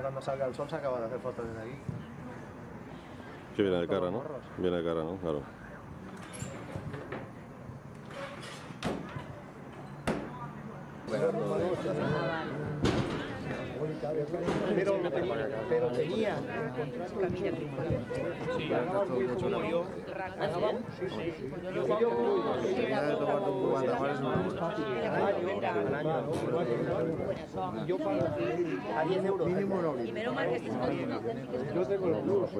cuando salga el sol se acaba de hacer fotos desde aquí. Que viene de cara, ¿no? Viene de cara, ¿no? Claro. Pero tenía el contrato yo pago a 10 euros mínimo. Y menos mal que estés jodiendo. Yo tengo los números.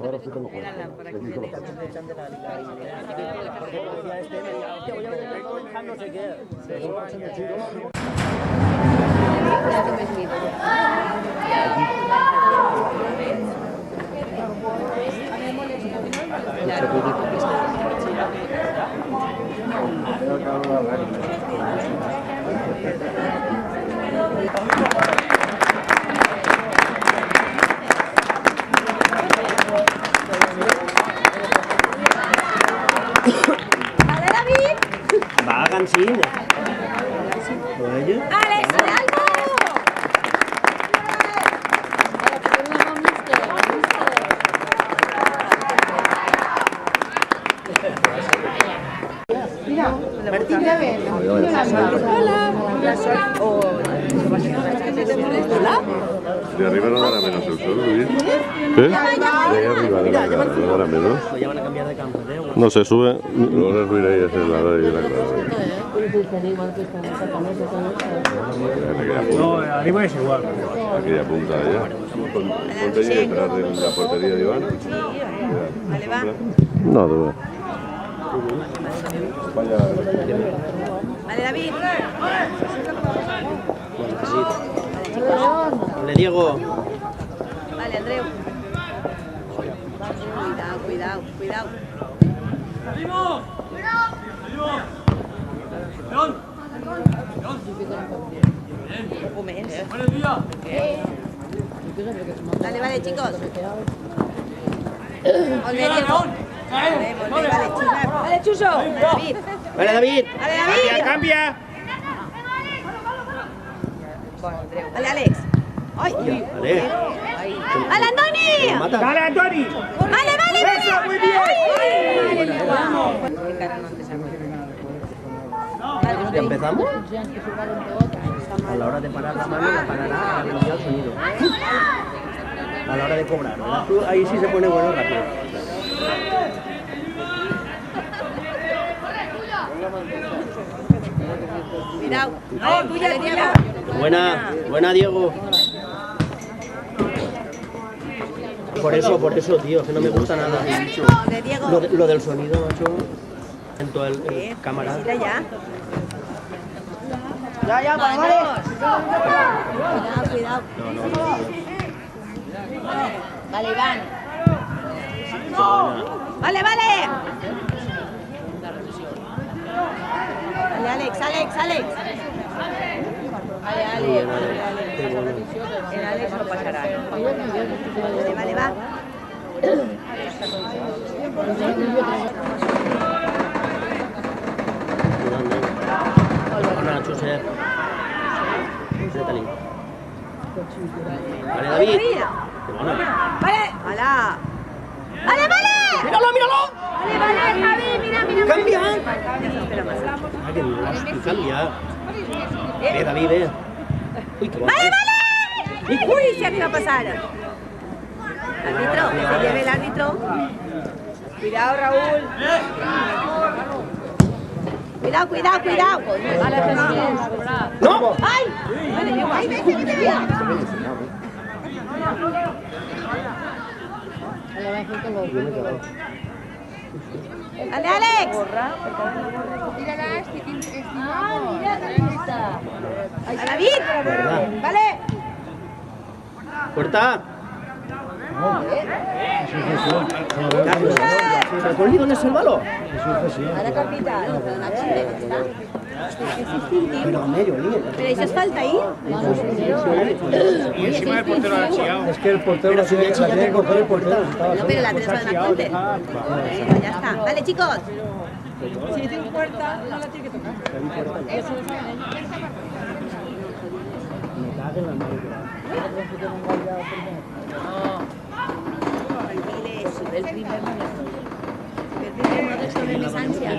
Ahora sí tengo cuenta. Porque decía este, me decía, hostia, voy a ver no sé qué. Vale, David. Va, cansina. Oye. Alex, dale algo. Martín Llaver. Hola. De arriba no dará menos el sol, Luis. ¿Qué? De arriba no dará menos. Pues ya van a cambiar de campo, ¿eh? No se sube. Luego les miráis a la hora de la No, arriba es igual. aquella punta de allá. Ponte allí detrás de la portería de Iván. Vale, va. No, tú. Vale, David. Vale, Diego. Vale, Andreu. Cuidado. Vale, chicos. Vale, Chuso. David. Vale, David. Vale, David. Cambia. Vale, Alex. Ay, Vale. ¡Vale, Antoni! ¡Dale, Antoni! ¡Vale! ¡Eso, muy bien! ¿Ya empezamos? A la hora de parar la mano, la parará al enviar el sonido. A la hora de cobrar, ¿verdad? Tú, ahí sí se pone bueno rápido. Cuidado. Tuya. Buena, Diego. Por eso, tío, que no me gusta nada. De Diego. Lo del sonido, macho. En todo el cámara. Ya, vamos. Cuidado. Vale, Iván. Vale. Vale, Alex. Vale. El Alex no pasará. Vale, va. Hola, Josep. Vale, David. Vale. ¡Hala! ¡Vale! ¡Míralo! Vale, Javi, mira. ¡Cambia! Ah, que no, cambia. David, Uy, qué ¡Vale! ¡Uy, se me va a pasar! Árbitro, que se lleve el árbitro. Cuidado, Raúl. Cuidado. ¡No! ¡Ay! Vale, vete. ¡Dale, Alex! ¡A David! ¡Vale! ¡Puerta! Carlos, ¿se ha corrido en ese balo? Ahora capitán. Pero a medio, líder. ¿Pero eso es falta ahí? Y encima del portero ha chillado. Es que el portero la tiene que coger el portero. No, pero la tenés para la fuente. Venga, ya está. Vale, chicos. Si tiene puerta, no la tiene que tocar. Me cago en la madre. El primer model sobre més ànsia.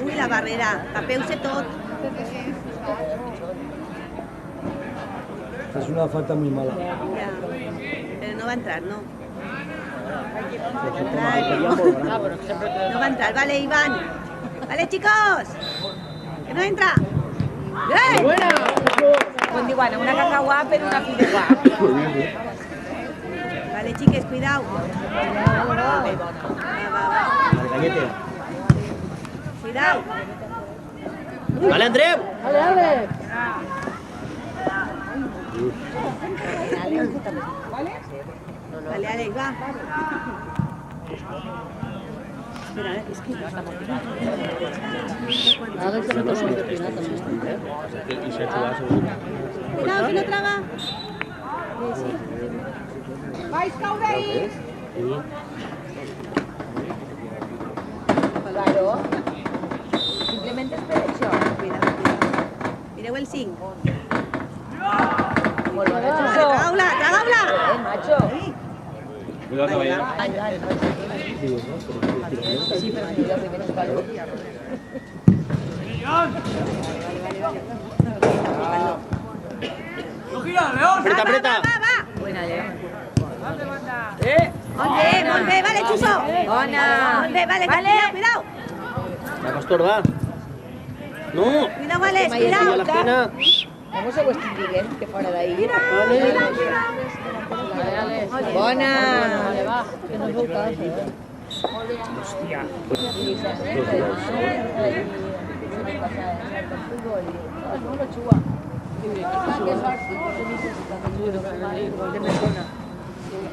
Ui, la barrera, tapeu-se tot. Es una falta muy mala. Ja. Però no va entrar, no? No va entrar, vale, Iván. Vale, chicos. Que no entra. ¡Bien! Buena. Pues igual, una cacahuá, pero una fideuá. Vale, chiques, cuidado. Va. Gallete. Cuidado. Vale, Andreu. Dale. Vale, Alex, va. Espera, es que no estamos Cuidado, que no traba. Vais caure ahí. Claro. Simplemente es prevención. Cuidado. Mireu el 5. Molt bona, Xuso. Traga-la, traga-la. Macho. Cuidado, caballero. Sí, pero mira, primero es calor. Apreta, apreta. Va. Buena, León. Molt bé, vale, Xuso. Bona. Molt bé, vale, cuidado. La Pastor, va. No. Cuidado, Alex, Ahí a la cuidado. esquina. Vamos a vuestro Miguel, que fuera de ahí. Vale. Bona. Vale, va, que no es veu cas,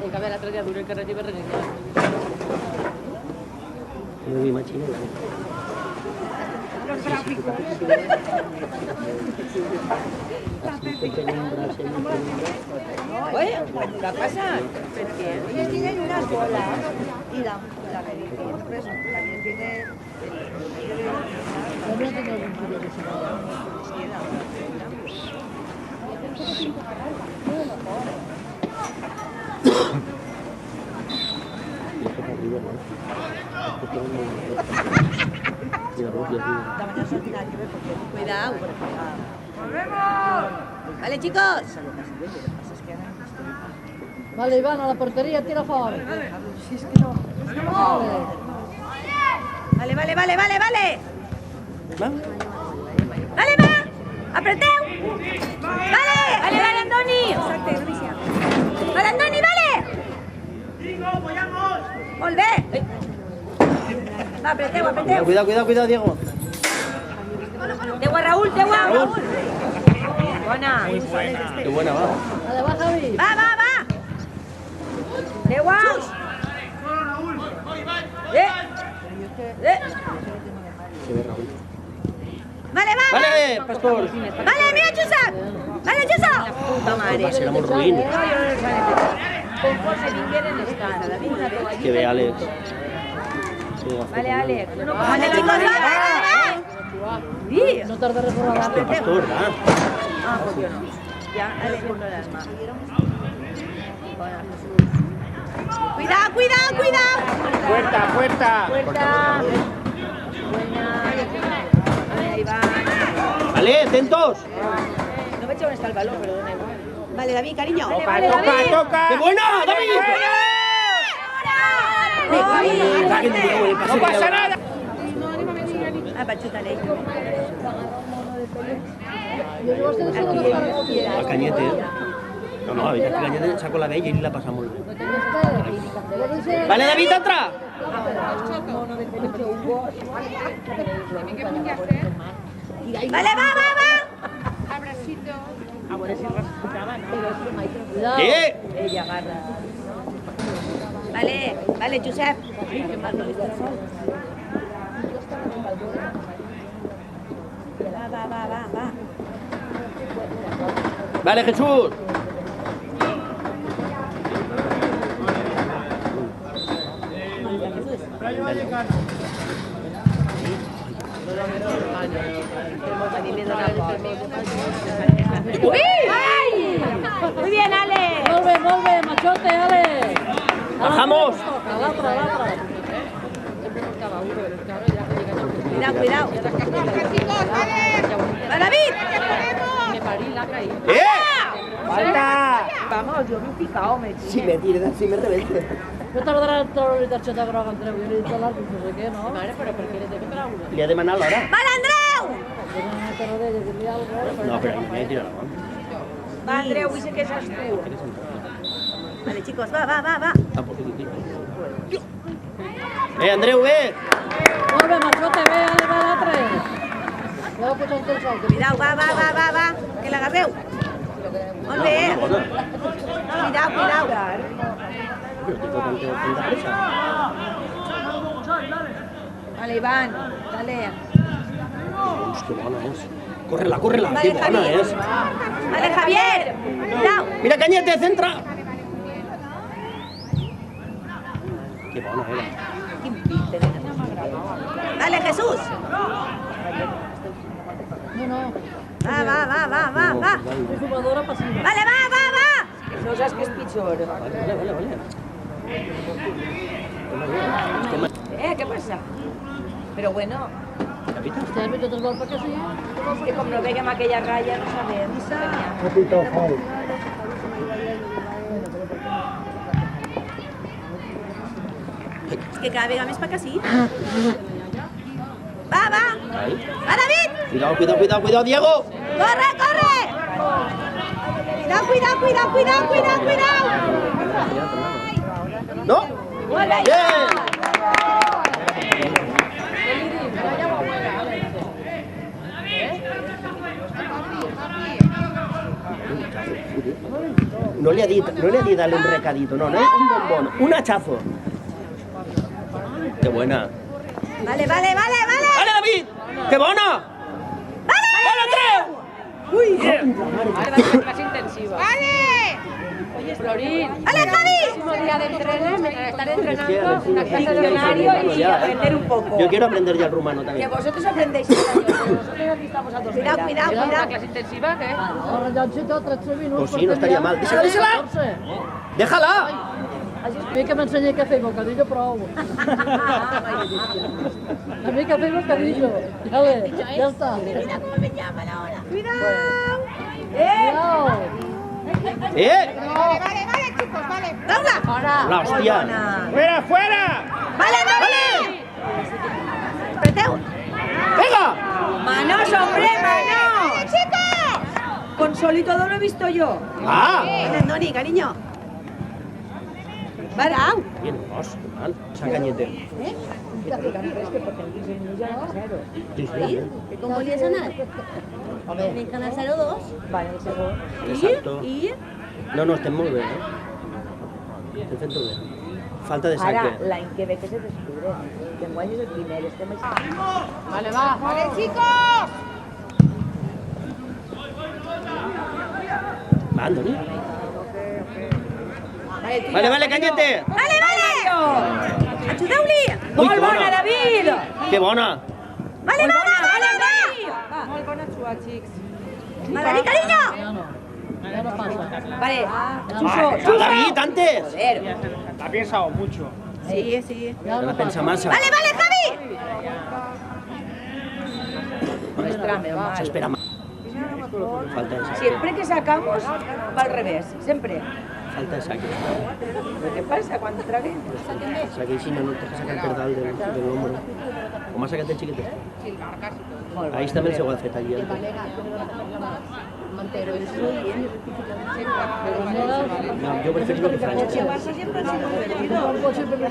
En canvi, l'altre dia dura el carrer i va regalar. No vi machina. Oye, ¿qué ha pasado? Ellos tienen unas bolas y la medicina pues, también tiene... Cuidado. Vale, chicos. Vale, Iván, a la porteria, tira fora. Vale, vale, vale, vale, vale. Va. Vale, va. Apreteu. Vale. Vale, vale, Andoni. Vale, Andoni, vale. Molt bé. Va, apreteu, apreteu. Cuidado, cuidado, cuidado, Diego. Deu a Raúl, deu a Raúl. Bona. Qué buena, va. Vale, va, Javi. Va, va, va. Deu a. Vale, va, va. Vale, Pastor. Vale, mira, Josep. Vale, Josep. Puta madre. Va a ser amor ruin. Conforme vienen estar. Que ve Alex. Sí, Vale, Alex. Vale, chicos, va, va, va. Sí. No tarda res por la Pastor, va. Ah, pues yo no. Ya, Alex, no las más. Cuidado, cuidado, cuidado. Puerta, puerta. Puerta. Buena. Ahí va. Vale, atentos. No me he hecho dónde está el balón, pero dónde igual. Vale, David, cariño. Toca, toca, toca. ¡Qué buena, David! No pasa nada. Ah, para chutarle. A Cañete. No, no, a Cañete sacó la bella y la pasamos. Vale, David, entra. Vale, va, va, va. ¿Qué? Ella agarra. Vale, vale, Josep. Va, va, va, va, va. Vale, Jesús. ¡Uy! ¡Bajamos! L'altre. Sempre portava uno, però és que ara ja que llega Cuidao, cuidao. Va, David! me parí la caí. ¡Falta! Vamos, jo m'he picat, home. Si me rebente. No tardarà en treure la targeta groga, Andreu, i li he dit a l'àrbitre, no sé què, no? Mare, però per què li té que treure? Li ha demanat l'hora. Va, l'Andreu! He d'anar a terra d'ella, dir-li alguna cosa. No, però ahir m'he tirat la mà. Va, Andreu, vull ser que saps tu. Vale, chicos, va. Andreu, ve! Molt bé, Marcote, ve, va l'altre. Ja ho posem tot sol. Cuidao, va, que l'agarreu. Molt bé. Cuidao. Vale, Iván, dale. Que bona és. Corre-la, que bona és. Vale, Javier. Cuidao. Mira, Cañete, centra! Que bona era. Quin pit tenen. Dale, Jesús. No. Va. És jugadora passiva. Vale, va. No saps què és pitjor. Vale. Què passa? Però bueno, Capità. Este àrbit tot vol perquè sí. és que com no veiem aquella ratlla no sabem. És que cada vegada més pa que sí. Va. Ahí. Va, David. Cuidado, Diego! Corre. Cuidao. No? Bien! No le ha dit darle un recadito, no, un bombón, un hachazo. ¡Qué buena! Vale. ¡Vale, David! ¡Qué bona! ¡Vale, Andreu! Uy. Ara va ser una classe intensiva. Oye, Florín. Vale, Javi. El próximo día de entreno, mientras están entrenando, una clase de Diccionario y aprender un poco. Yo quiero aprender ya el rumano Que también. vosotros aprendéis español, pero nosotros aquí estamos a 2 Cuidao. Una clase intensiva, què? El rellotge té 13 minuts. Pues sí, no estaria mal. Deixa-la! ¡Déjala! A mi que m'ensenyi què fer, bocadillo prou. A mi que fer bocadillo. Ja està. Mira cómo me llaman ahora. Cuidao. Vale, chicos, vale. Raula. La hostia! ¡Fuera! Vale. Apreteu. ¡Venga! ¡Manos, hombre, manos! chicos! Con sol y todo lo he visto yo. ¡Ah! Ven, Andoni, cariño. Varau. Bien, vos, mal. Esa Cañete. Com volies anar? En Canal 02. Vale, el segon. Exacto. I? No, estem molt bé, Estem fent-ho bé. Falta de Ara, saque. l'any que ve que se descubre. Que enguany és el primer, estem així. Vale, va. Vale, chicos! Va, Andoni. Vale, Cañete! Vale. Ajudeu-li. Molt bona, David! Que bona! Vale. Molt bona xua, xics. Va, David, cariño. Ja no passa. Vale, David, antes! joder. La ha pensado mucho. Sí. Ja No no la pensa passa. massa. Vale, Javi. Muéstrame, va. S'espera más. Falta de saque. Siempre que sacamos, va al revés. Siempre. Falta de saque. ¿Qué pasa cuando tragué? Saque y si no, no te deja sacar el perdal del hombro. Com ha sacat el xiquet? Ahí està el seu alfet allí. No, jo prefiero que Francia.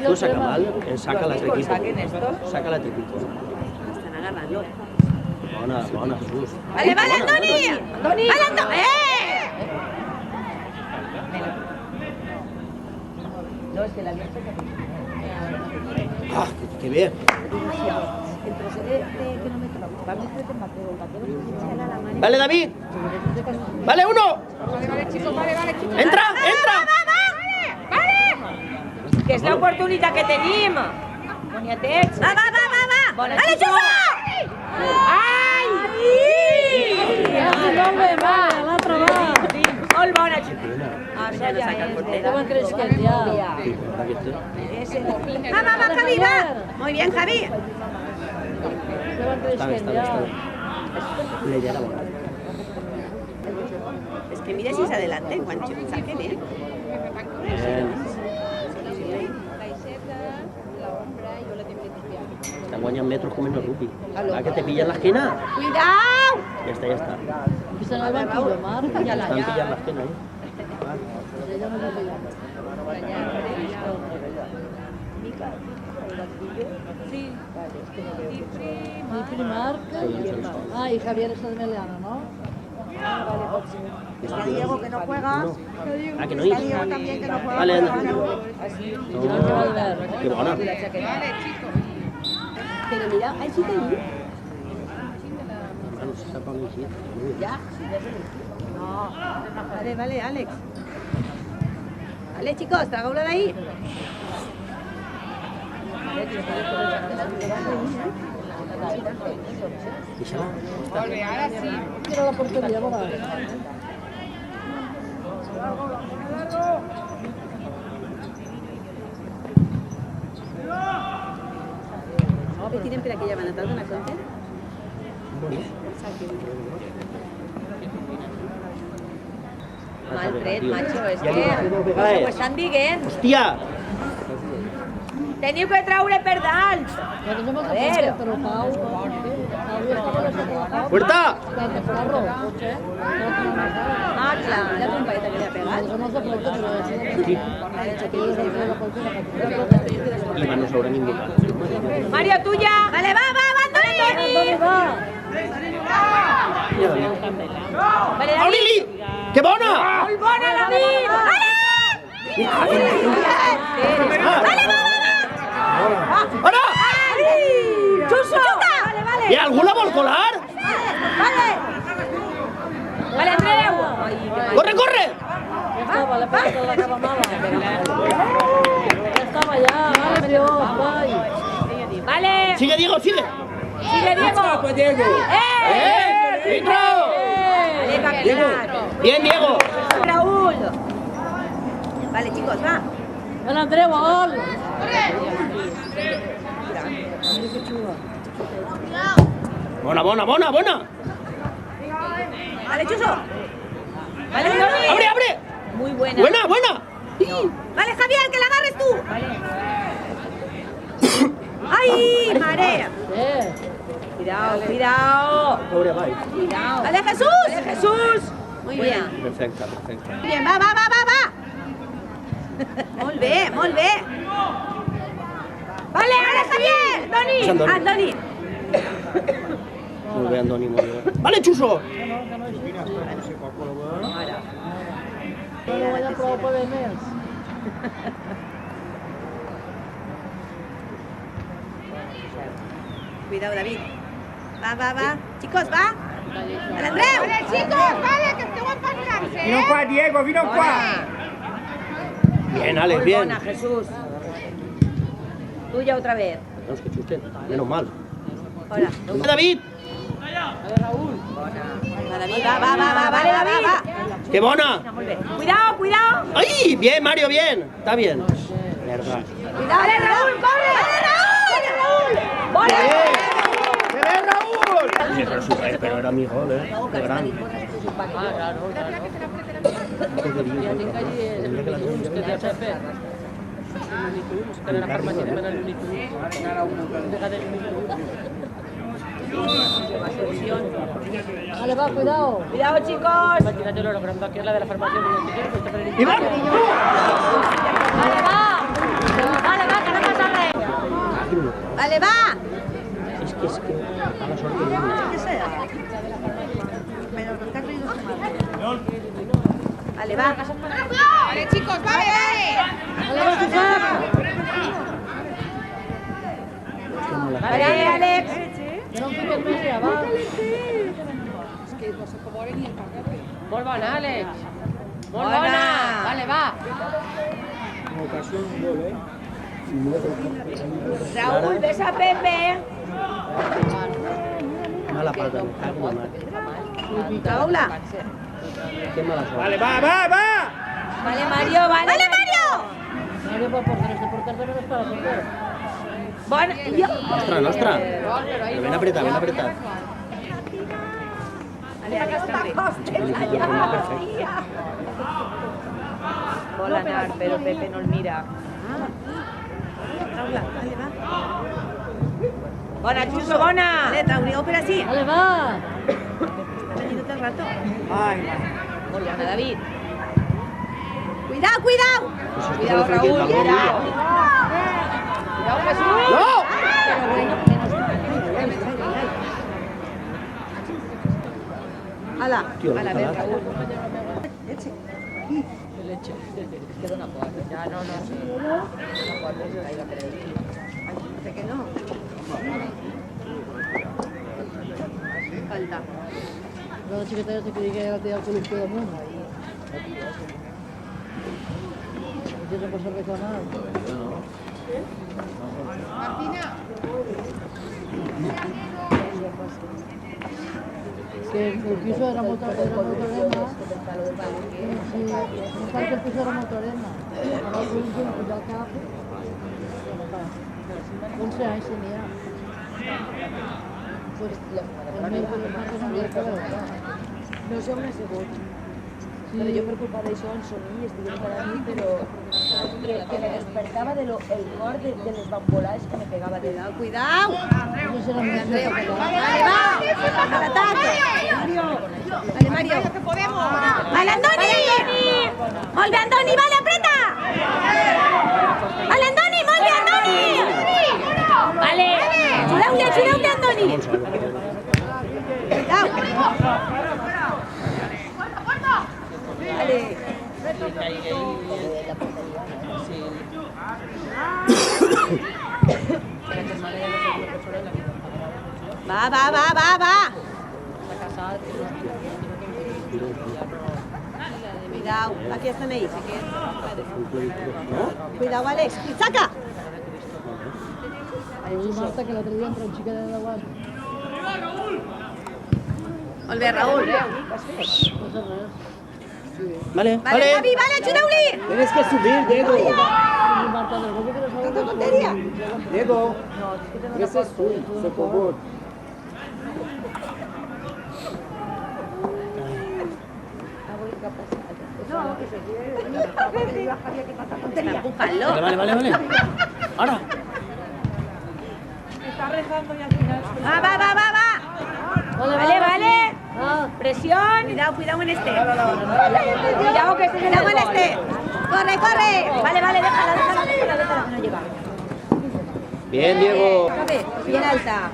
Tú saca mal, saca l'altre equip. Saquen estos. Saca l'altre equip. Estan agarrant-lo. Bona, Jesús. Vale, Andoni. Andoni. Vale, Andoni. No, es que la alianza Ah, que bé. el trozo de que no me trobo. Va a meter el bateo. Vale, David. Vale, uno. Vale, chicos, vale, chicos. Entra. Vale. Que és l'oportunitat que tenim. Boniatets. Va. Bona, Vale, chicos. xuga. Ai! Ja, molt bé, va, l'altre va. Molt bona, xico. Ah, ja no saca el portero. Estaban creciendo ya. Sí, verdad que este. Va, va, va, Javi, va. Muy bien, Javi. Estaban Está bien, creciendo está bien, está ya. bien. Le llega la bola. Es que mira si se adelante quan saquen, Bien. Están guanyant metros com en el rugby. Va, que te pilla en la esquina. Cuidao! Ya está, ya está. Está en el banquillo, Marc. Están pillando la esquina ahí. Ya no se pilla. Difri, Marc. Ah, y Javier está de Meleana, ¿no? Está Diego que no juega. Ah, que no hi. Diego también que no juega. Vale, anda. No, Albert. Que bona. Pero mira, hay chica ahí. No se sap on així. Ya. No. Vale, vale, Alex. Vale, chicos, tragáoslo de ahí. Tira la portería, boga. Que tiren per aquella banda, t'has donat compte? Mal tret, macho, és Ja que... li va fer Ho gaire. estan dient. Hòstia! Teniu que traure per dalt. Ya tenemos A que ver. hacer, pero Pau está por ese trabajo. ¡Puerta! Está de carro, coche. Ah, clar, ja té un paita que li ha pegat. Eso no hace falta, pero eso es Sí. I va, no s'haurà ningú. Mario, tuya. Vale, va, va, va, Antoni! ¿Dónde va? Vale, David. Aureli! Que bona! Molt bona, David. Ara! Xuso. Vale, vale. I algú la vol colar? Vale! Vale, Andreu. Ai, que mal. Corre, corre! Ya estaba, la pelota la acaba mala. Ya estaba ya, vale, Dios, bye. Vale. Sigue, Diego, sigue. Sigue, Diego. ¡Dentro! Vale, capitán. Bien, Diego. Raúl. Vale, chicos, va. Ven, Andreu, gol. Bona, bona, bona, bona. Vale, Chuso. Vale, Toni. ¡Abre, abre! Muy buena. ¡Buena, buena! Vale, Javier, que la agarres tú. ¡Ay, marea! Cuidado, cuidado. Pobre Bai. Cuidado. Vale, Jesús. Vale, Jesús. Muy bien. Perfecte, perfecte. Muy bien, va, va, va, va, va. Molt bé, molt bé. Vale, Vale, Javier. Toni. Sant Doni. Antoni. Molt bé, Andoni, molt bé. Vale, Xuso! No vaya prou per més. Cuidado, David. Va, va, va. Chicos, va. El Andreu. Vale, chicos, vale, que esteu enfonsant-se, Vino qua, Diego, vino qua. Bien, Alex, Muy bien. buena, Jesús. Tuya otra vez. Menos que chusten, menos mal. Hola. David! Va, David, va, va, va, va, vale, va, va, va. ¡Qué bona! Muy bien. Cuidado, cuidado. ¡Ay! Bien, Mario, bien. Está bien. Verdad. Cuidado, vale, Raúl, corre. Vale, Raúl. Vale, Raúl. ¡Vale! ¡Se ve, Raúl! Sí, pero era mi gol, ¿eh? De gran. Ah, claro, claro. Ja tinc allí els Looney que té a Pepe. Looney Tunes, que era la farmàcia que era Looney Tunes. Fíjate, Looney Tunes. Vale, va, cuidado. Cuidado, chicos. Imagínate el holograma que es la de la farmacia Looney Tunes. ¡Y va! Vale, va. Vale, va, que no pasa res. Vale, va. Es que a la suerte de uno. ¿Qué sea? Pero los que ha traído su madre. Vale, va. Vale, chicos, vale, Vale, va, Josep. Vale, Alex. Que no em fiquem més ja, va. Molt bona, Àlex. Molt bona. Vale, va. Raúl, ves a Pepe. Mala pata, me cago en la mar. Raúl. Qué mala suerte. Vale, va! Vale, Mario, vale. ¡Vale, Mario! Mario por portero, este por cartero no es para portero. Bueno, Nostra. Pero ven a apretar, ven a apretar. Vale, aquí está. Bola anar, pero Pepe no el mira. Vale, va. Bona, Xuso, bona. Vale, Traurió, pero así. Vale, va. Está venido todo el rato. Molt bona, David. Cuidado, cuidado. Cuidado, Raúl, cuidado. Cuidado, Jesús. ¡No! Pero bueno, menos mal. Hala. Tío, A la vez, ojalá. Raúl. Leche. Leche. Es que dona por. Ya, no, no, sí. Cuando se caiga por ahí. Dice que no. Falta. La chiqueta ya se creía que era tirado con el izquierdo mundo. Yo se pasó a reclamar. Que el piso era motorena. Sí, me parece que el piso era motorena. Ahora el último, pues ya acá. 11 anys tenia. Pues el meu que no havia acabat. No sé on ha sigut. Però jo per culpa d'això en somni estic encara a mi, però que me despertava el cor de les bambolades que me pegava de dalt. Cuidado. No serà més Andreu. Vale, va. Al ataque. Vale, Mario. Vale, Andoni. Molt bé, Andoni. Vale, apreta. Vale, Andoni. Molt bé, Andoni. Vale. Ajudeu-te, Andoni. Cuidao. Vale. Va. Cuidado, aquí están ahí. Cuidado, Alex. ¡Saca! Marta, que l'altre dia entra un xiquet de 10 anys. Molt bé, Raúl. No sé res. Vale, Vale, Javi, vale, ajudeu-li! Tienes que subir, Diego. I Marta, del golpe que no sabe Tanta tonteria. Diego. Ese es tú, por favor. Empújalo. Vale. Ahora. Va. Vale. Presión. Cuidado en este. Cuidado que este es el Cuidado en gol. este. Corre. Vale, déjala, que no llega. Bien, Diego. Bien alta.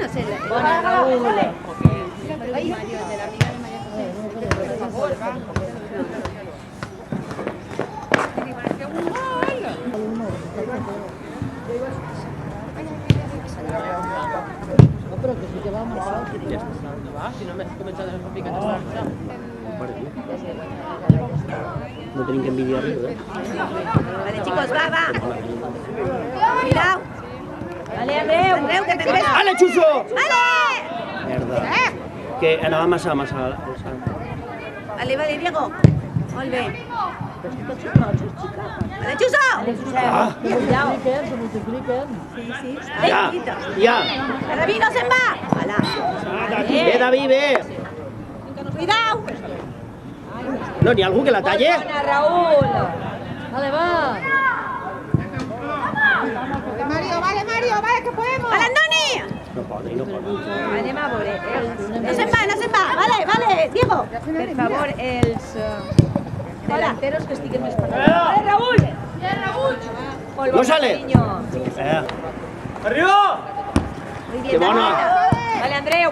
No sé. Bona, Raúl. No, però que sí que va molt fàcil. Si no m'he començat a picar No tenim que envidiar-li, Vale, chicos, va. Cuidado. Vale, Andreu. Que te ves. ¡Ale, Chuso! ¡Vale! Merda. Que anava massa alçant. Vale, Diego. Molt bé. Vale, Chuso. Ah, Cuidado. Se multipliquen. Sí. ja. David, no se'n va. Hola. Bé, David, bé. Cuidado. No, n'hi ha algú que la talle? Bona, Raúl. Vale, va. Mario, vale, que podemos. ¡Vale, Andoni! No pot. Anem a veure. No se'n va. Vale, Diego. Per favor, els delanteros que estiguen més per davant. Vale, Raúl. Molt No bon, sale. cariño. Arriba! Muy bien, Que bona. Vale, Andreu.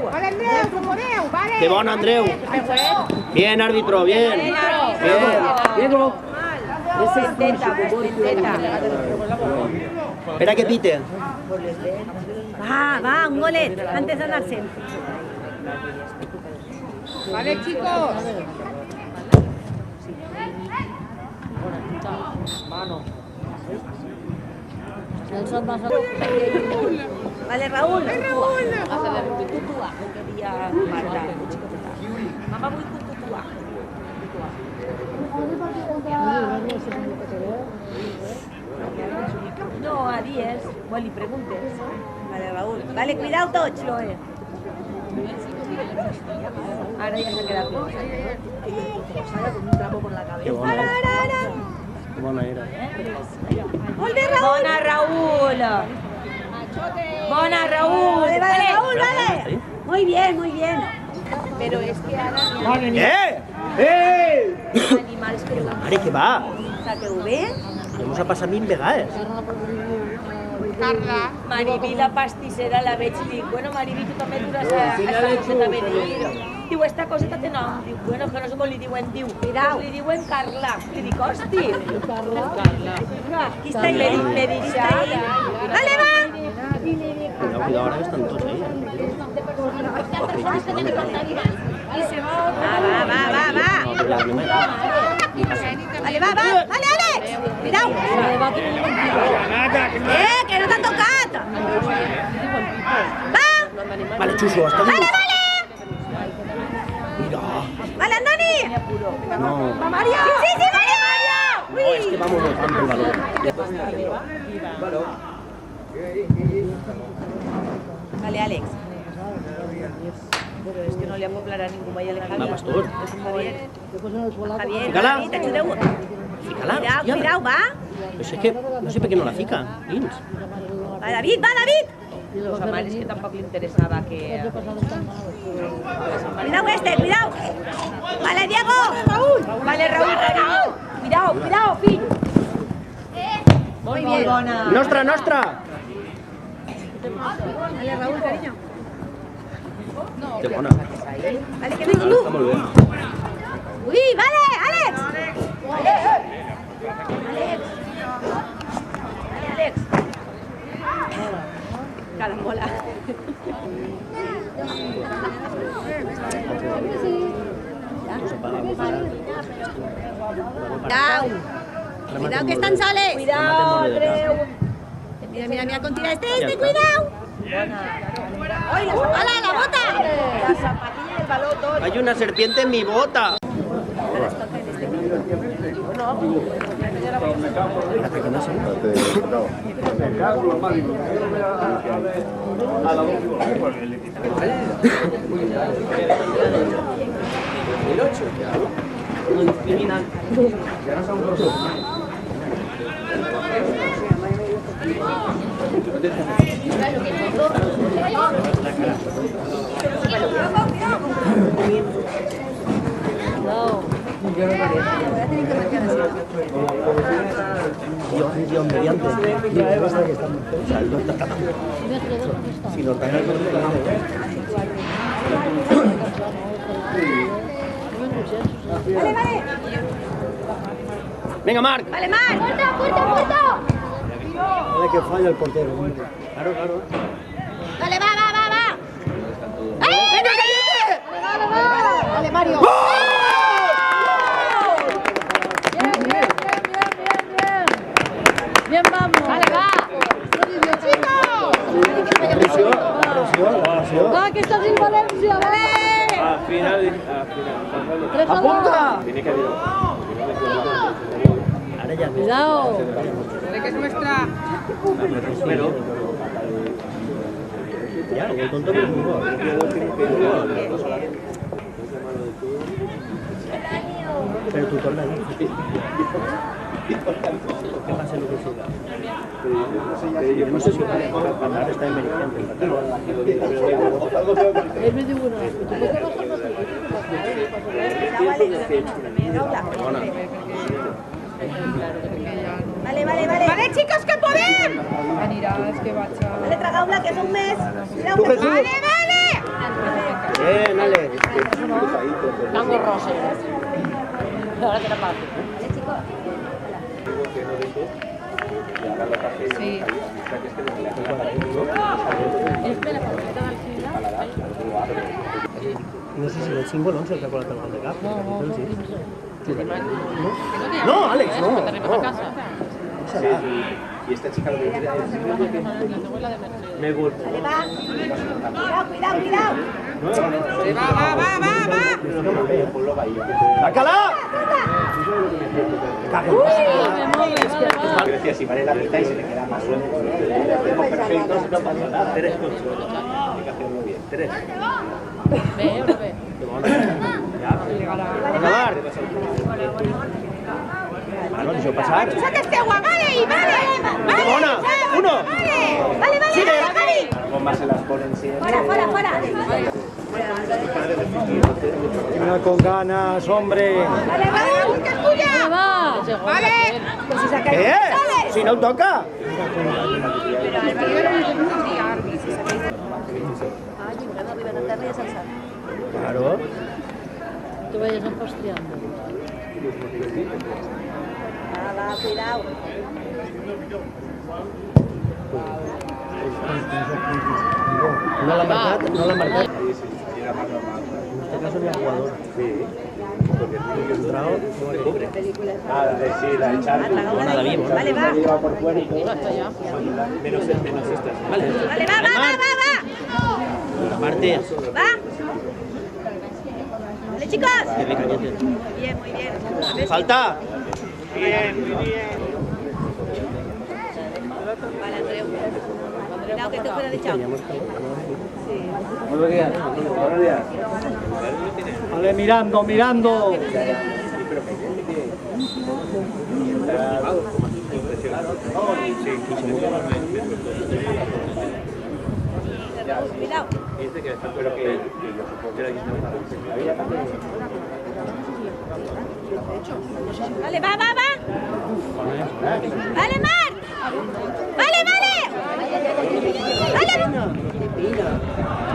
Que bon, Andreu. Bien, árbitro, bien. Diego. Intenta. Espera que pite. Va, un golet, antes de anarse. Vale, chicos. Vale, Raúl. Tutua. Quería Marta. Mamá, voy con tutua. No, a 10. Bueno, y preguntes. Vale, Raúl. Vale, cuidado, Toch, lo es. Ahora ya se ha quedado con un trapo por la cabeza. Qué bona era. Molt bé, Raúl. Bona, Raúl. Bona, Raúl. Vale, Raúl, vale. Muy bien, muy bien. Pero es que ahora... Animals, però... Mare, què va? Saqueu bé? Ja mos ha passat 1000 vegades. Carla. Mariví, la pastissera, la veig i dic, bueno, Mariví, tu també dures esta coseta venir. Diu, esta coseta té nom. Diu, bueno, que no sé com li diuen. Diu, li diuen Carla. Li dic, hosti. Carla. Aquí està i le dic, vale, va. Cuidado, ahora que están todos ahí. Va. Vale, va. Vale, Àlex. Cuidao. Que no t'ha tocat. Va. Vale, Chuso, hasta Vale. Mira. Vale, Andoni. No. Va, Mario. Sí, Mario. No, es que vamos rozando el balón. Vale, Àlex. Però és que no li acoplarà ningú mai a l'Alejandro. Va, Pastor. Javier, Ficala. David, t'ajudeu. Fícala, Cuidao, va. Pues es que no sé per què no la fica. Dins. Va, David. Pues a Mar és que tampoc li interessava que... Cuidao. Vale, Diego. Vale, Raúl. Cuidao, fill. Muy bien. Bona. Nostra. Vale, Raúl, cariño. Que bona. Vale, que vengo tú. Està molt bé. Uy, vale, Àlex. Àlex. Carambola. Cuidado que están soles. Cuidado, Andreu. Mira, con tira este, cuidado. ¡Ay, la bota! La zapatilla y el balón todo. Hay una serpiente en mi bota. Dios mediante. Si nos caen Vale. Venga, Marc. Vale, Marc. ¡Puerta! Vale, que falla el portero. Claro. Vale, va. ¡Venga, cállate! Vale, Mario. Bien, vamos. Vale, va. Presión. Va, que estás en Valencia, vale. Al final. ¡Apunta! Tiene que ir. Ahora ya. Cuidado. Que es nuestra. Pero. Ya, el tonto que es un gol. Pero tu torna ahí. Que pase lo que sea. Yo no sé si Qatar está en emergencia. Es medio bueno. Vale. Vale, chicos, que podem! Aniràs, que vaig a... Vale, tragau-la, que és un mes. Tu, Jesús. Vale! Bien, Ale. Tango rosa. Ahora que era fácil. Sí. No sé si el 5 11 que ha colat el gol de cap. No, Àlex, no. déjala. Y esta chica lo que quiere es me gusta. Vale, va. Cuidado. ¡Sácala! Decía, si vale la mitad y se le queda más suelto. Perfecto, no pasa nada. 3 consuelos. Hay que hacerlo bien. 3. Ve. Acabar. Ah, no, deixeu passar. Saca este agua, vale. Bona, 1. Vale, Cari. Algo más se las ponen siempre. Fuera. Mira con ganas, hombre. Vale, que es tuya. Vale. Pues si saca Què? Si no ho toca. Ay, no arriba a cantar-li a salsar. Claro. Tú vayas empostriando. Va, cuidado. No l'ha marcat. En este caso ni a jugador. Sí. Porque el tío que Entrado. cubre. Ah, sí, la echar. Bona, David. Vale, va. Por fuera y todo. Menos estas. Vale. Vale, va. Marte. Va. Vale, chicos. Que rica, Bien, muy bien. A ver, Falta. Vale, Andreu. Cuidado que te fuera de chao. Buenos días. Vale, mirando. Cuidado. Pero que yo supongo que la Vale, va. Vale, Marc. Vale.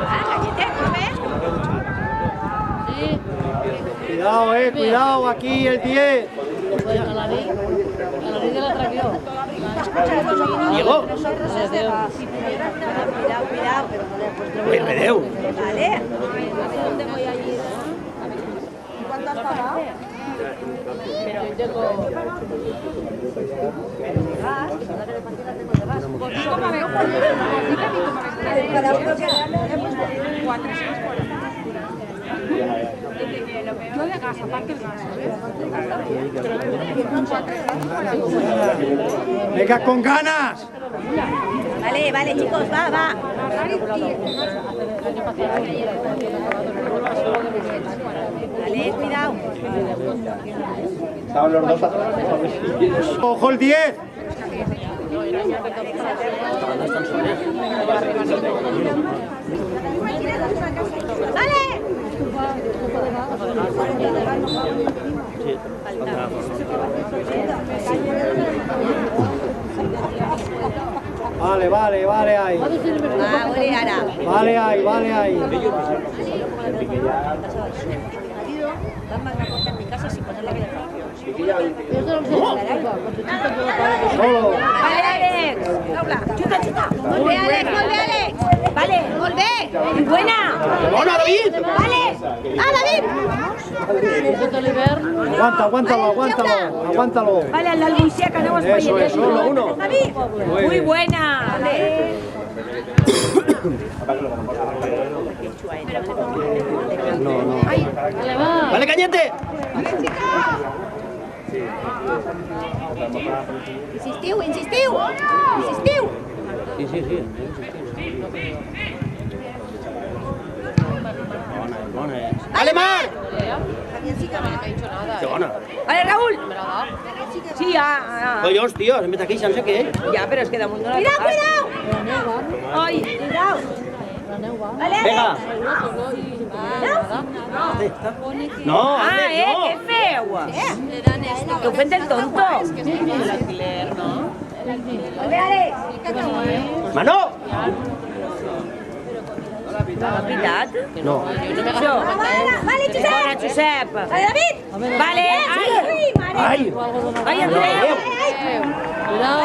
Ah, gallete, ¿no ves? Sí. Cuidado, aquí el 10. Pues a la nariz de la travió. Diego. Cuidado. Uy, redeu. Vale. ¿Cuánto has pagado? Pero yo tengo... Cada uno que Venga con ganas. Vale, chicos, va. Vale, cuidado. estaban los dos atrás. Ojo el 10. Vale. Vale ahí. Vale ahí. Solo. Vale, Alex. Chuta. Molt bé, Alex. Vale, molt bé. Muy buena. Bona, David. Vale. David. Tot l'hivern. Aguántalo. Vale, al Albuixer, que aneu Eso es, solo uno. David. Muy buena. No. Vale, va. Vale, Cañete. Insistiu. Sí. Bona. Vale, Marc. Qué bona. Vale, Raúl. Sí, Collons, tio, em vet aquí, no sé què. Ya, pero es que damunt no la Cuidado. Ai, Cuidado. Vale, Vinga. No, Ah, Alex, no. què feu? Esteu fent el tonto. Molt bé, Alex. Mano. La veritat? No. Això. Vale, Josep. Bona, Josep. Vale, David. Vale, ai. Ai. Ai, Andreu. Cuidado.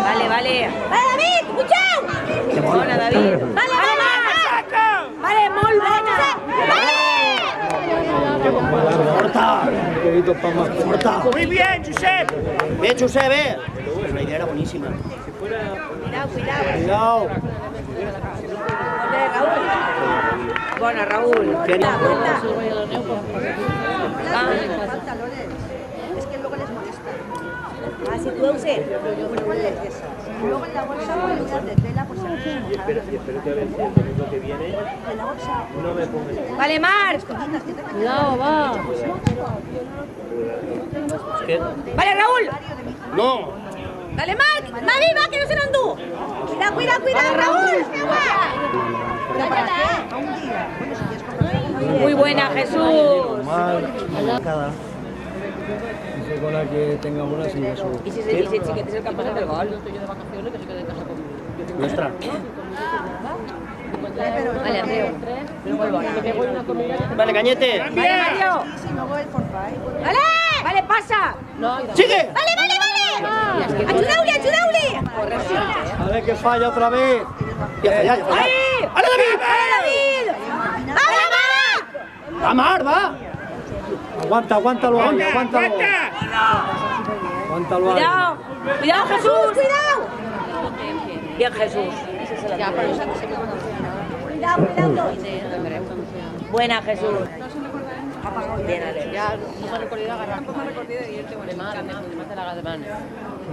Vale. Vale, David, escucheu. Bona, David. Vale, Vale, molt bona. Vale. Porta. poquito para más corta. Muy bien, Josep. Ve, Josep, ve. La idea era buenísima. Cuidado. Bona, Raúl. Es que luego les molesta. Ah, si tú uses. Luego en la bolsa bolsas de tela por si acaso. Espero que a ver si el domingo que viene En la bolsa. no me pongas. Vale, Marc. Cuidado, va. Es que... Vale, Raúl. No. Dale, Marc. Mavi, va, que no se l'endú. Cuidado, Raúl. Muy buena, Jesús. Mal. Cada. Dice con la que tenga una sin eso. Y si ese chiquete es el campeón del gol. Estoy yo de vacaciones, que se quede en casa conmigo. Nuestra. Vale, Andreu. Me pego en una comida. Vale, Cañete. Vale, Mario. Vale. Vale, pasa. ¡Sigue! Ayudauli. A ver que falla otra vez. Ya falla. ¡Ahí! ¡Hala, David! ¡Vale, David! ¡Vale, ¡Amar, va! Aguántalo ahí, aguántalo. ¡Aguanta! Aguántalo ahí. Cuidado, Jesús, cuidado. Bien, Jesús. Ya, pero esa que se me Cuidado. Buena, Jesús. Bien, Ale. Ya no me recorrido agarrar. No me recorrido de irte. De más, de la gademana.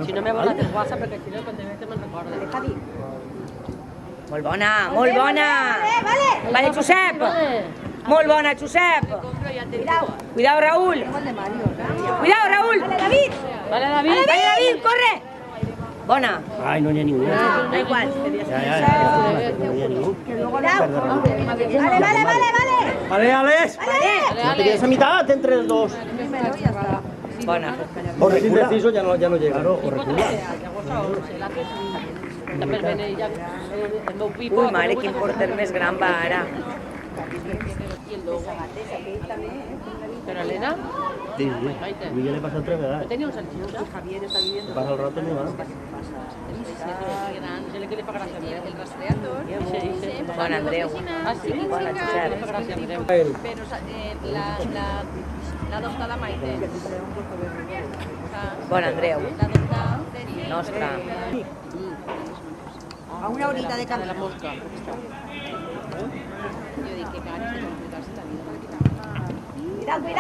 Si no me voy a hacer WhatsApp, perquè si no, quan te veig me'n recordo. Molt bona, molt bona. Vale, Josep. Molt bona, Josep. Cuidado, Raúl. Cuidado, Raúl. Vale, David. Vale, David. Vale, David, corre. Bona. Ai, no n'hi ha ningú. Da igual. Ja. No n'hi ha ningú. Vale, Alex. No te quedes a mitad entre los dos. Bona. O es indeciso, ya no llega. O recula. També ven ella, el meu pipo. Ui, mare, quin porter més gran va ara. I el logo. Però Elena, Sí. Y ya le pasa 3 veces. tenia uns anys. Javier està viviendo. Pasa el rato y no va. Se le que li fa gràcia a mi. El rastreador. Bon Andreu. Ah, sí? Bona, Josep. Li fa gràcia a Andreu. Pero la adoptada Maite. Bon Andreu. La adoptada Nostra. a una horita de De la camino. mosca. Yo dije que ganas de complicarse la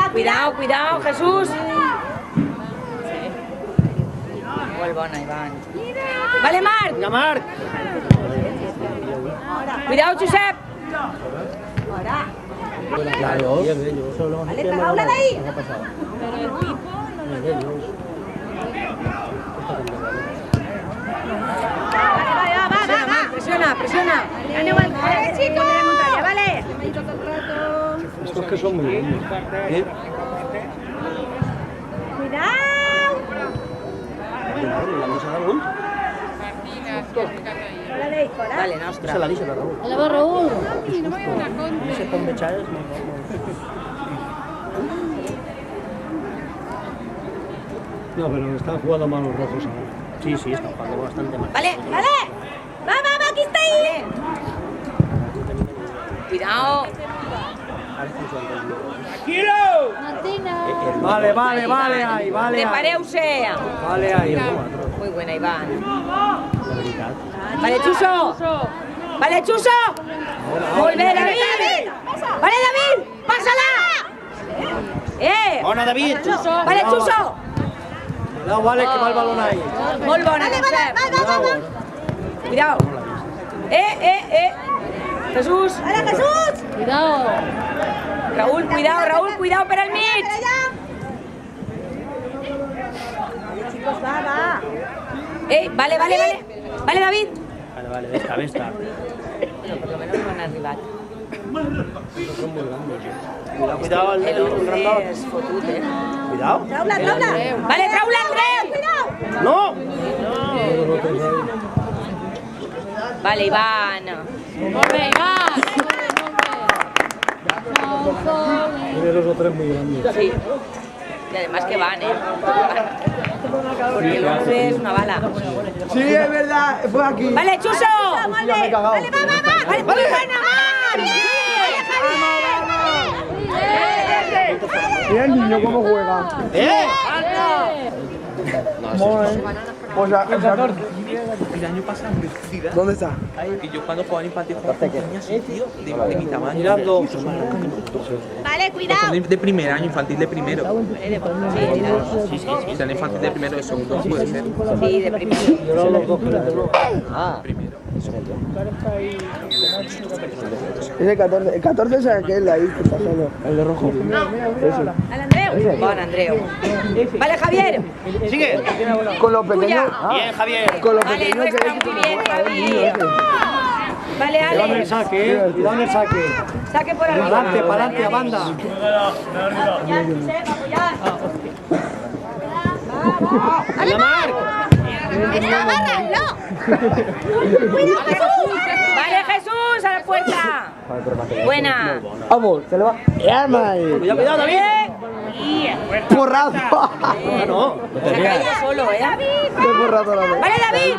vida. Cuidado, Jesús. Molt bona, Ivan. Vale, Marc. Venga, Marc. Cuidado, Josep. Claro. Yo solo no sé qué me ha pasado. Presiona. Vale. Estos que son muy buenos. La misa de Raúl. Vale, nostra. Se la dice, Raúl. La va Raúl. No se pone chales. No, pero están jugando mal los rojos ahora. Sí, están jugando bastante mal. Vale. Va, aquí está ahí. Cuidado. ¡Tranquilo! Vale, ahí, vale. Prepareu-se. Vale, ahí. Muy buena, Iván. Vale, Chuso. Molt bé, David. Vale, David. Passa-la. Bona, David. Vale, Chuso. No, vale, que va el balón ahí. Molt bona, Josep. Cuidado. Jesús. Cuidado. Raúl, cuidado per al mig. Chicos, va. Vale, David. Vale, esta. Per lo menos no han arribat. Son muy grandes. Cuidado, el randol. És fotut, Cuidado. Vale, trau-la, Andreu. No. Vale, Iván. Molt bé, Iván. Tiene 2 o 3 muy grandes. Sí. Y además que van, Porque el hombre es una bala. Sí, es verdad, fue aquí. Vale, Chuso. Vale, va. Vale, muy buena, Mar. Bien, el niño cómo juega. O sea, El año pasado en velocidad. ¿dónde está? Y yo cuando jugaba en infantil jugaba con niñas así, tío, de mi tamaño. Vale, cuidado. Son de primer año, infantil de primero. Sí, o sea, en infantil de primero, de segundo, puede ser. Sí, de primero. Primero. Es el 14. El 14 es aquel de ahí que está solo. El de rojo. ¿Al Andreu? Bon, Andreu. Vale, Javier. Sigue. Con los pequeños. Bien, Javier. Con los Vale, pequeños que nuestra, muy bien, Javi. Vale, Ale. Saque, cuidado en el saque. Saque por arriba. Para adelante, a banda. Ya, Josep, apoyar. ¡Ale, Marc! ¡Esta barra! ¡No! ¡Cuidado, Jesús! Vale, Jesús, a la puerta. Buena. Vamos, se le va. Cuidado, David. Porrazo. No. Se ha caído solo, ¿eh? Qué porrazo la vez. Vale, David.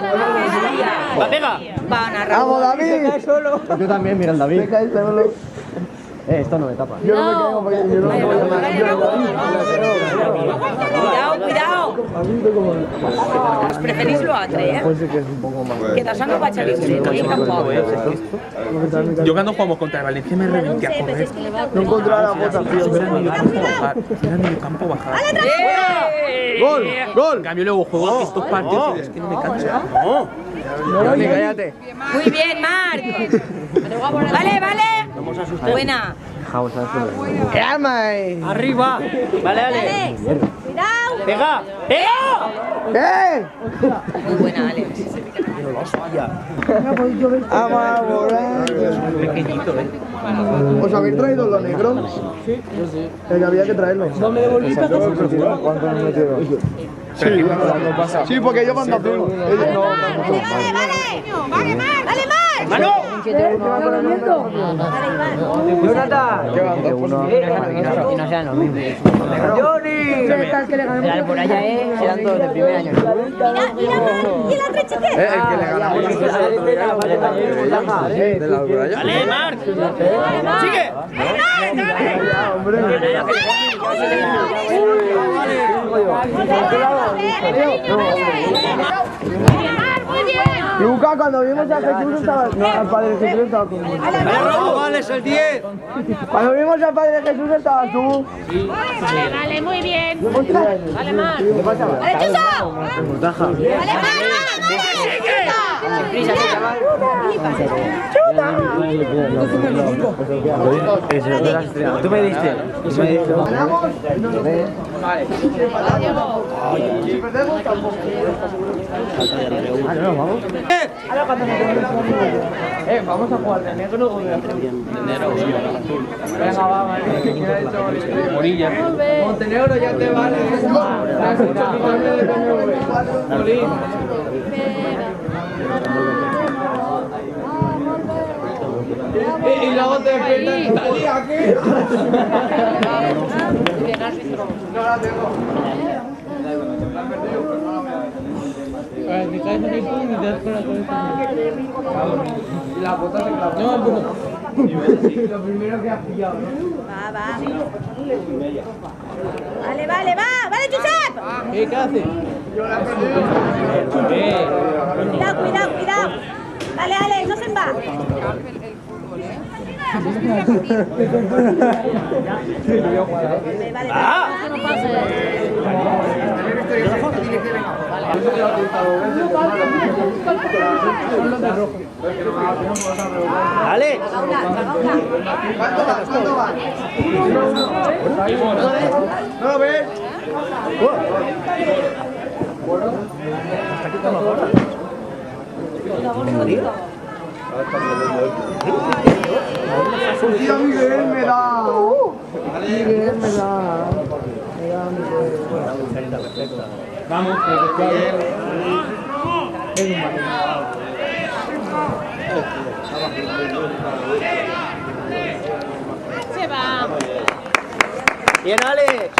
Va, pega. Va, narra. Vamos, David. Tú también, mira el David. Me caes solo. Esto no me tapa. Yo no me caigo porque yo no me voy a Cuidado, cuidado. Us preferís l'altre, eh? Pues sí que es un poco más. Que d'això no vaig a dir, no hi tampoc. Yo cuando jugamos contra el Valencia me reventé a correr. No encontraba la votación. Era medio campo bajar. Era medio campo bajar. ¡Gol! ¡Gol! En cambio luego juego estos partidos y es que no me canso. Dani, cállate. Muy bien, Marc. Vale, vale. Buena. ¡Qué alma! Arriba. Vale, Ale. ¡Cuidado! Pega. ¡Pega! Muy buena, Alex. Vamos a volar. Pequeñito, ¿eh? ¿Os habéis traído los negros? Sí, yo sí. Que había que traerlos. ¿No me devolviste? ¿Cuántos han metido? Sí, porque yo mando azul. Ellos no. ¡Vale, Marc! ¡Vale, Marc! ¡Mano! Jonathan. ¿Qué van? Y no sean los mismos. ¡Johnny! Por allá eran todos de primer año. ¿Y el otro chiquet? El que le ganamos de la Alboraya. ¡Vale, Marc! ¡Sigue! Lucas, cuando vimos a Jesús estaba... No, al Padre Jesús estaba conmigo. ¡Vale, Raúl! ¡Vale, es el 10! Cuando vimos al Padre Jesús estabas tú. Vale, vale, muy bien. Vale, Marc. ¡Vale, Chuso! ¡Vale, Marc! Tú me diste. Si perdemos, tampoco. Vamos a jugar de negro o de azul. De negro. Venga, va, vale. Morilla. Montenegro ya te vale. Y luego te despiertas en Italia, ¿qué? No la tengo. Me caes en el pum y te das con la cabeza. Y la bota se clava. No, como... Lo primero que has pillado, ¿no? Va. Vale, vale, Josep. ¿Qué haces? Cuidado. Vale, Alex, no se'n va. Vale. ¡Dale! ¿Cuánto va? ¿No lo ves? Hostia, Miguel me da. Miguel me da. Vamos, Se va. ¡Bien, Alex!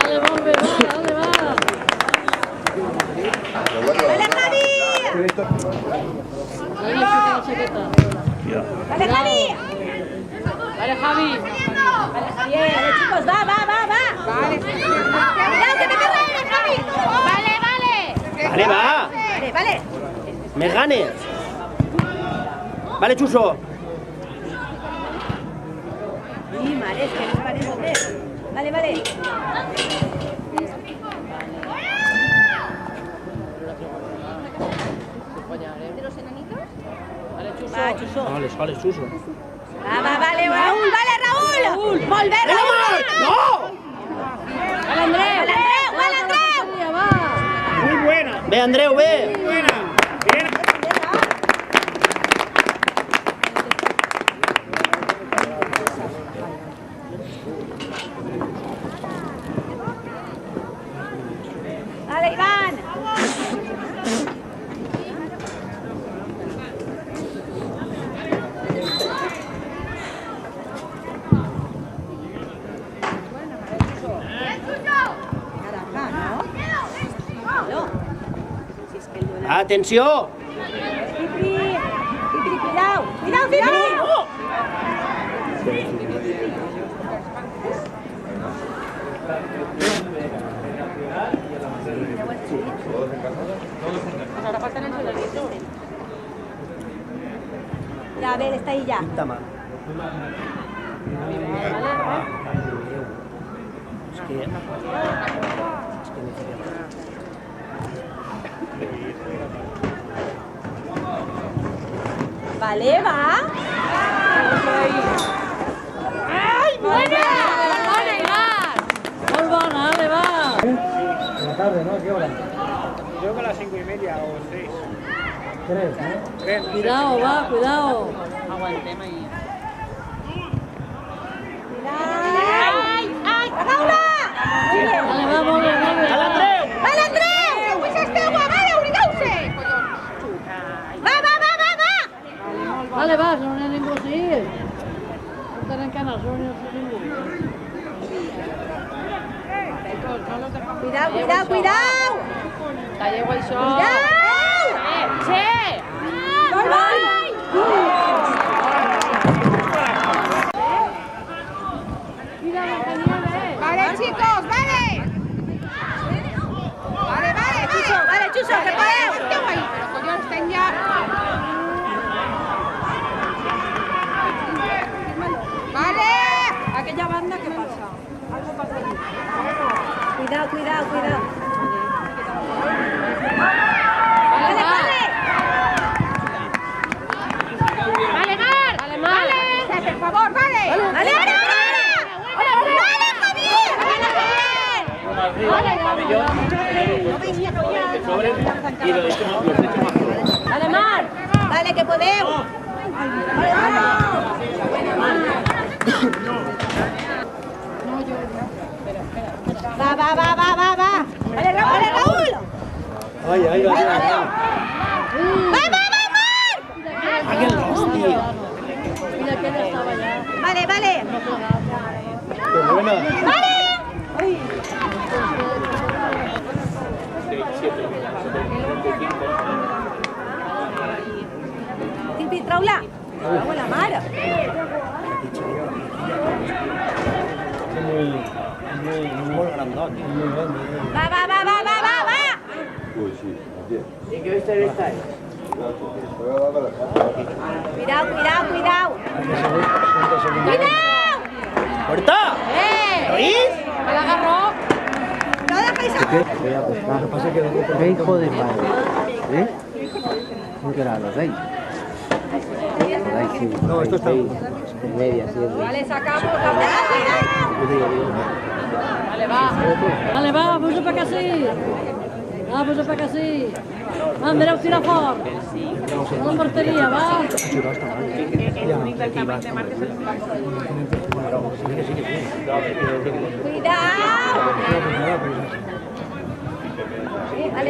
Dale, bombe, ¿dónde va? Vale, Javi. Ahí está la chaqueta. Vale, Javi. Vale, Javi. Vale, Javier. Vale, chicos, va. Vale. Cuidado, que me carga él, Javi. Vale. Vale, va. Vale. Me ganes. Vale, Chuso. Sí, Mares, que nos parece hacer. Vale. ¿De los enanitos? Vale, Chuso. Va, Chuso. Vale, Chuso. Vale, Raúl. Molt bé, Raúl. ¡No! Vale, Andreu. Muy buena. Ve, Andreu, ve. Buena. Bien. Vale, Iván. Atenció. Pipi, cuidado. Ahora faltan el enanito. Ya, a ver, está ahí ya. Pinta mal. Es que Vale, va. ¡Ay, buena! Molt bona, ale, va. En la tarde, ¿no? ¿Qué hora? Yo creo que a las 5:30 o 6. 3, ¿no? 3, no sé. Cuidado, va, cuidado. Aguantem ahí. ¡Ay! ¡Paula! Muy bien. Vale, va, molt bé. Vale, Andreu! Avui s'esteu, vale, obligueu-se! Va! Vale, va, no n'hi ha ningú, sí. No tenen canes, no n'hi ha ningú. Cuidao! Talleu això. Cuidao! Sí! Molt bon! Vale, chicos, vale. Vale, Chuso, que podeu! Esteu ahí, pero collons, estem ja... Vale. Aquella banda, què passa? Algo passa allí. Cuidao. Vale, va. Vale, Mar. Por favor, vale. Vale, Javier! Vale, Mar. Vale, que podeu! Va! Vale, Raúl! Ay, va. Va, Marc! Mira que ella estava allà. Vale. Qué buena. Vale! Timpi, trau-la! Trau la mare! Molt grandot. Va! Uy, sí. Bien. ¿Y qué esta es? Cuidao! ¡Cuidao! ¡Puerta! ¿Oís? Me l'agarró. No dejéis a... Lo que pasa es que... ¿Qué hijo de padre? ¿Eh? ¿Qué era? ¿Los veis? No, esto está... Media, sí. Vale, sacamos. Vale, va, puja per que sí. Puja per que sí. Va, Andreu, tira fort. No la porteria, va. ¡Cuidao! Vale!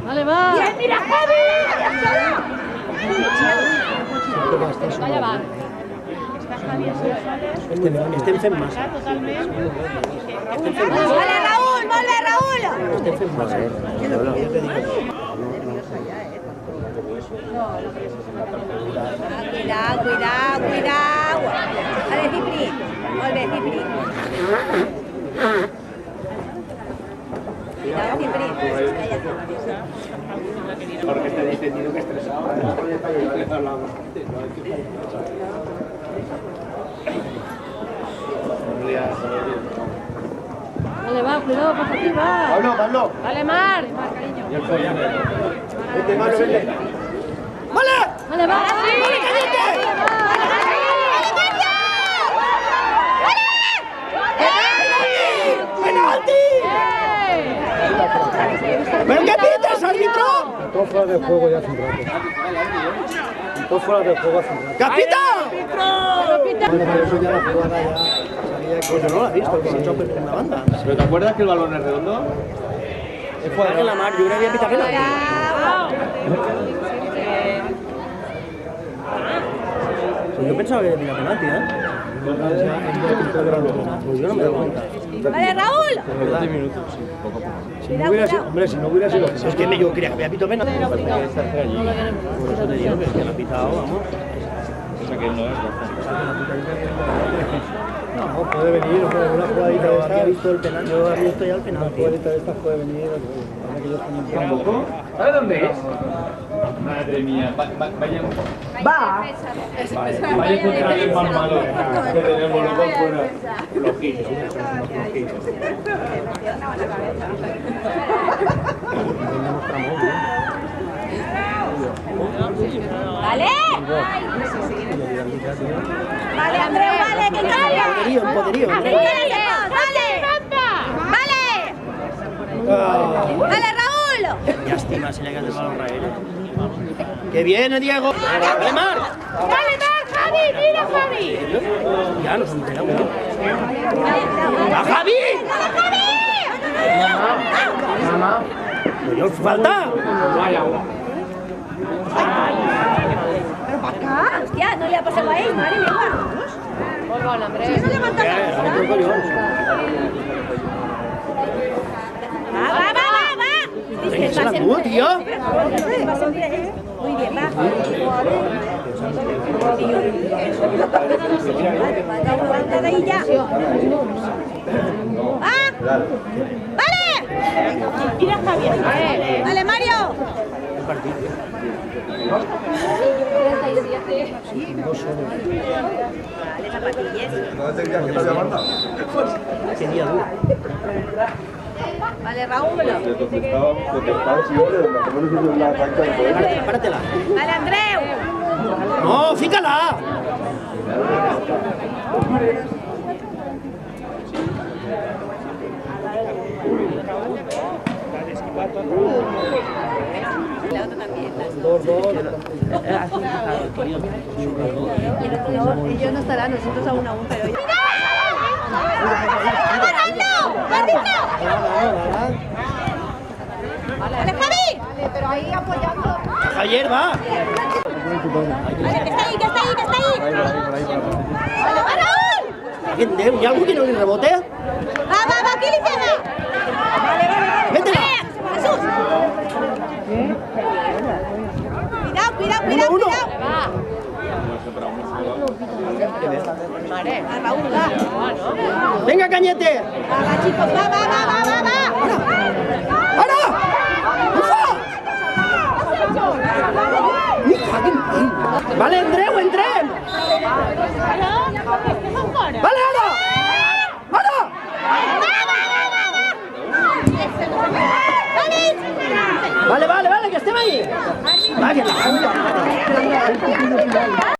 Vale, va. ¡Mira, Javi! Vaya, va. Estem fent massa. Vale, Raúl! Molt bé, Raúl! Estem fent massa. Cuidado, cuidado, cuidado. Vale, Cipri. Molt bé, Cipri. Cuidado, Cipri. Porque está entendido que estresado. Vale, va, cuidado, pasa aquí, va. Pablo, Pablo. Vale, Mar, cariño. Vete, Manu, vete. ¡Vale! Vale, va. ¡Penalti! ¿Pero qué pitas, árbitro? Todo fuera del juego ya hace un rato. Todo fuera del juego hace un rato. ¡Capitán! Eso ya la jugada ya salía que... Pues no lo has visto, que se echó por una banda. ¿Pero te acuerdas que el balón es redondo? Es fuera en la mar, yo creo que había pitado penalti. Yo pensaba que había pitado penalti, ¿eh? Pues yo no me he dado cuenta. Vale, Raúl. Si no hubiera sido, hombre, si no hubiera sido... Es que yo creía que había pitado penalti. Por eso te digo que lo ha pitado, vamos. O sea que no es. No, puede venir, una jugadita de Había estas... visto el penalti, yo había visto ya el Una penalti. jugadita de estas puede venir... Para que ellos también puedan... ¿Sabes dónde es? Madre mía, vaya. Vaya encontrar el más malo que tenemos los dos fuera. Loquitos. Vale. Vale, Andreu, vale, que cambia. Poderío, un poderío. Vale. Vale. Vale, Raúl. Lástima, se le ha quedado el balón a él. ¡Que viene, Diego! ¡Dale, Mar! Dale, Javi, mira, Javi. Ya nos hemos enterado. ¡A Javi! Mamá. ¡No falta! Pero para acá. Hostia, no le ha pasado a él, madre mía. Muy bueno, Andrés. No levanta nada. Va. ¡Déjala tú, tío! Muy bien, va. Aguanta ahí ya. ¡Ah! ¡Vale! Tira Javier. ¡Vale, Mario! Vale, zapatillas. Tenía duda. Vale, Raúl. Páratela. Vale, Andreu. ¡No, fícala! La otra también. Ellos no estarán, nosotros aún, pero ellos... ¡Vale, Javi! Pero ahí apoyando. ¡Ayer va! Vale, que está ahí. Vale, va, Raúl. ¿Y algo tiene un rebote? Va, aquí, Lizana. Vale. ¡Métela! Jesús. Cuidado. Uno. A Raúl, va. ¡Venga, Cañete! Va, chicos, va. ¡Ahora! ¡Ufa! ¡Vale, Andreu, entré! ¡Vale, ahora! ¡Vale, que estem ahí! Va, que la